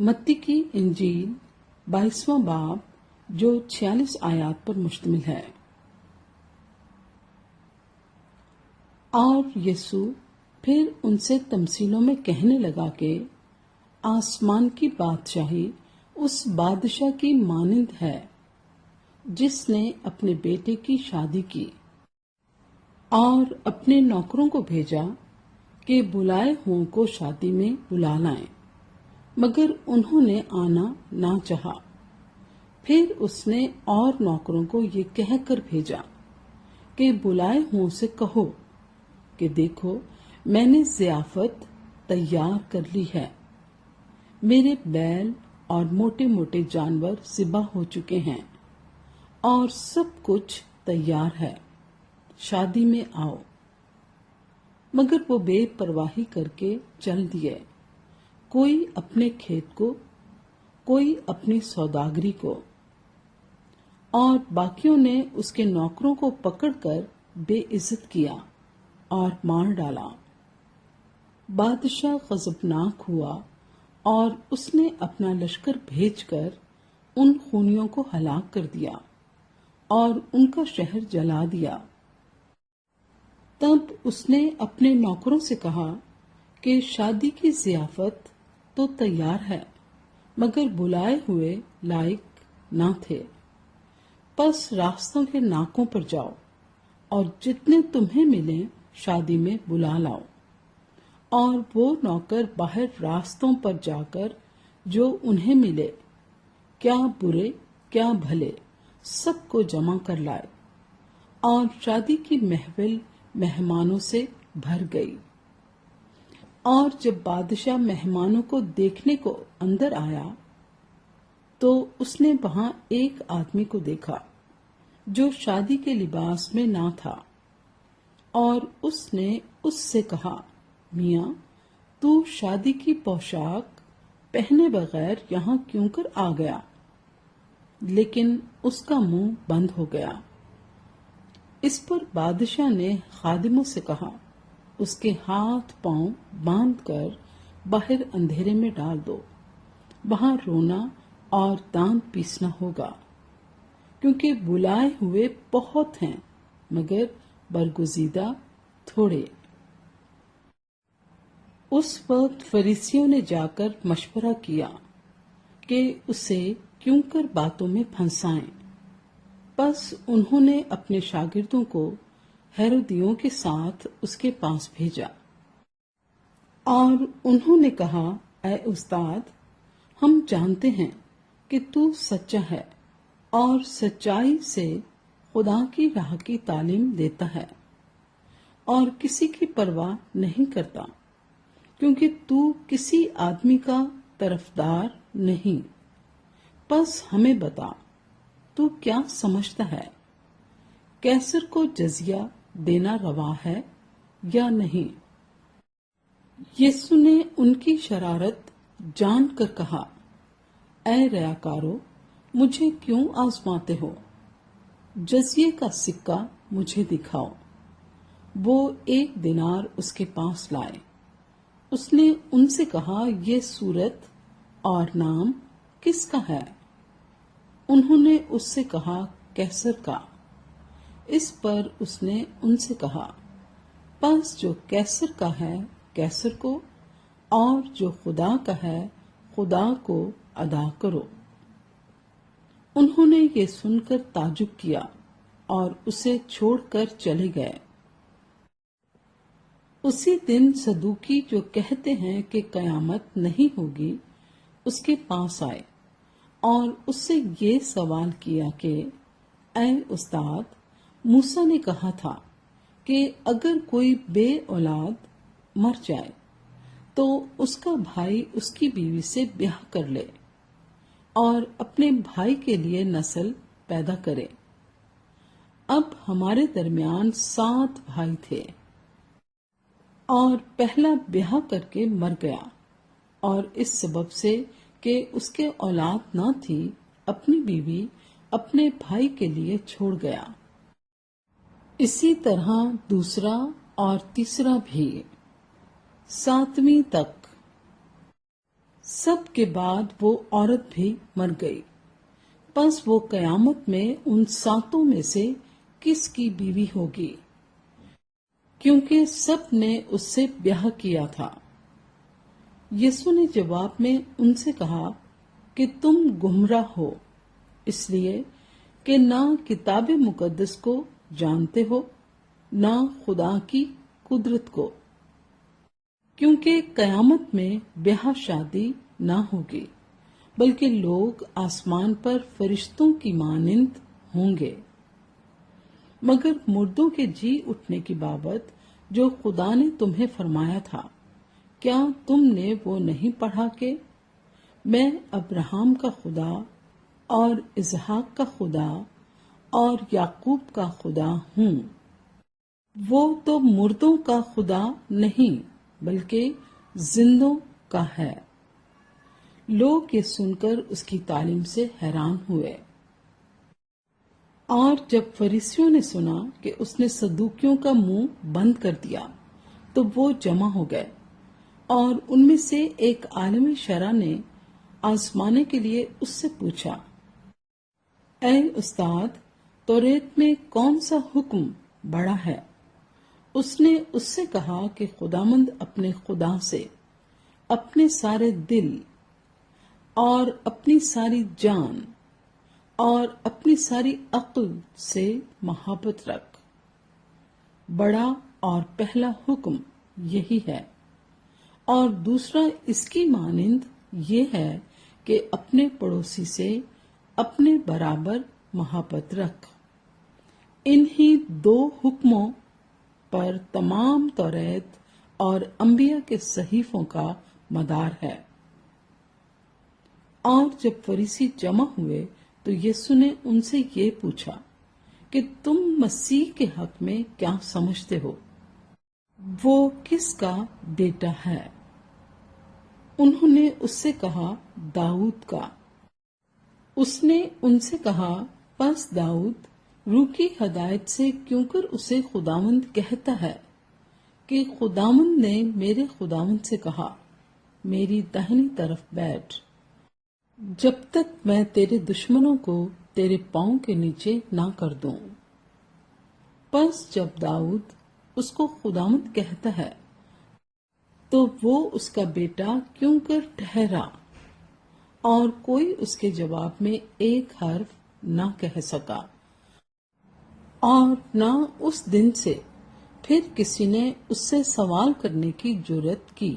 मत्ती की इंजील 22वां बाब जो 46 आयात पर मुश्तमिल है। और यीशु फिर उनसे तमसीलों में कहने लगा कि आसमान की बादशाही उस बादशाह की मानिंद है जिसने अपने बेटे की शादी की और अपने नौकरों को भेजा कि बुलाए हुओं को शादी में बुला लाएं, मगर उन्होंने आना ना चाहा। फिर उसने और नौकरों को ये कहकर भेजा कि बुलाए हुओं से कहो कि देखो, मैंने ज़ियाफत तैयार कर ली है, मेरे बैल और मोटे मोटे जानवर ज़िबा हो चुके हैं और सब कुछ तैयार है, शादी में आओ। मगर वो बेपरवाही करके चल दिए, कोई अपने खेत को, कोई अपनी सौदागरी को, और बाकियों ने उसके नौकरों को पकड़कर बेइज्जत किया और मार डाला। बादशाह गजबनाक हुआ और उसने अपना लश्कर भेजकर उन खूनियों को हलाक कर दिया और उनका शहर जला दिया। तब उसने अपने नौकरों से कहा कि शादी की ज़ियाफत तो तैयार है, मगर बुलाए हुए लायक ना थे। बस रास्तों के नाकों पर जाओ और जितने तुम्हें मिले शादी में बुला लाओ। और वो नौकर बाहर रास्तों पर जाकर जो उन्हें मिले, क्या बुरे क्या भले, सबको जमा कर लाए, और शादी की महफिल मेहमानों से भर गई। और जब बादशाह मेहमानों को देखने को अंदर आया तो उसने वहां एक आदमी को देखा जो शादी के लिबास में ना था, और उसने उससे कहा, मियां, तू शादी की पोशाक पहने बगैर यहाँ क्यों कर आ गया? लेकिन उसका मुंह बंद हो गया। इस पर बादशाह ने खादिमों से कहा, उसके हाथ पांव बांधकर बाहर अंधेरे में डाल दो, वहां रोना और दांत पीसना होगा, क्योंकि बुलाए हुए बहुत हैं मगर बरगुजीदा थोड़े। उस वक्त फरीसियों ने जाकर मशवरा किया कि उसे क्यों कर बातों में फंसाएं। बस उन्होंने अपने शागिर्दों को हेरोदियों के साथ उसके पास भेजा और उन्होंने कहा, ऐ उस्ताद, हम जानते हैं कि तू सच्चा है और सच्चाई से खुदा की राह की तालीम देता है और किसी की परवाह नहीं करता, क्योंकि तू किसी आदमी का तरफदार नहीं। बस हमें बता, तू क्या समझता है, कैसर को जजिया देना रवा है या नहीं? यीशु ने उनकी शरारत जानकर कहा, ऐ रयाकारो, मुझे क्यों आजमाते हो? जजिये का सिक्का मुझे दिखाओ। वो 1 दिनार उसके पास लाए। उसने उनसे कहा, ये सूरत और नाम किसका है? उन्होंने उससे कहा, कैसर का। इस पर उसने उनसे कहा, बस जो कैसर का है कैसर को, और जो खुदा का है खुदा को अदा करो। उन्होंने ये सुनकर ताजुब किया और उसे छोड़कर चले गए। उसी दिन सदूकी, जो कहते हैं कि कयामत नहीं होगी, उसके पास आए और उससे ये सवाल किया कि ऐ उस्ताद, मूसा ने कहा था कि अगर कोई बे औलाद मर जाए तो उसका भाई उसकी बीवी से ब्याह कर ले और अपने भाई के लिए नस्ल पैदा करे। अब हमारे दरमियान 7 भाई थे और पहला ब्याह करके मर गया, और इस सबब से कि उसके औलाद न थी, अपनी बीवी अपने भाई के लिए छोड़ गया। इसी तरह दूसरा और तीसरा भी 7वीं तक سب کے بعد وہ عورت بھی مر گئی، پس وہ قیامت میں ان 7 میں سے کس کی بیوی ہوگی؟ کیونکہ سب نے اس سے بیاہ کیا تھا۔ یسوع نے جواب میں ان سے کہا کہ تم گمراہ ہو، اس لیے کہ نہ کتاب مقدس کو جانتے ہو نہ خدا کی قدرت کو، کیونکہ قیامت میں بیاہ شادی نہ ہوگی، بلکہ لوگ آسمان پر فرشتوں کی مانند ہوں گے۔ مگر مردوں کے جی اٹھنے کی بابت جو خدا نے تمہیں فرمایا تھا، کیا تم نے وہ نہیں پڑھا کہ میں ابراہیم کا خدا اور اسحاق کا خدا اور یعقوب کا خدا ہوں؟ وہ تو مردوں کا خدا نہیں بلکہ زندوں کا ہے۔ لوگ یہ سن کر اس کی تعلیم سے حیران ہوئے۔ اور جب فریسیوں نے سنا کہ اس نے صدوقیوں کا منہ بند کر دیا تو وہ جمع ہو گئے، اور ان میں سے ایک عالم شرع نے آزمانے کے لیے اس سے پوچھا، اے استاد، توریت میں کون سا حکم بڑا ہے؟ اس نے اس سے کہا کہ خداوند اپنے خدا سے اپنے سارے دل اور اپنی ساری جان اور اپنی ساری عقل سے محبت رکھ۔ بڑا اور پہلا حکم یہی ہے، اور دوسرا اس کی مانند یہ ہے کہ اپنے پڑوسی سے اپنے برابر محبت رکھ۔ انہی 2 حکموں پر تمام توریت اور انبیاء کے صحیفوں کا مدار ہے۔ اور جب فریسی جمع ہوئے تو یسوع نے ان سے یہ پوچھا کہ تم مسیح کے حق میں کیا سمجھتے ہو؟ وہ کس کا بیٹا ہے؟ انہوں نے اس سے کہا، داؤد کا۔ اس نے ان سے کہا، پس داؤد روح کی ہدایت سے کیوں کر اسے خداوند کہتا ہے کہ خداوند نے میرے خداوند سے کہا، میری داہنی طرف بیٹھ، جب تک میں تیرے دشمنوں کو تیرے پاؤں کے نیچے نہ کر دوں۔ پس جب داؤد اس کو خداوند کہتا ہے تو وہ اس کا بیٹا کیوں کر ٹھہرا؟ اور کوئی اس کے جواب میں ایک حرف نہ کہہ سکا، اور نہ اس دن سے پھر کسی نے اس سے سوال کرنے کی جرت کی۔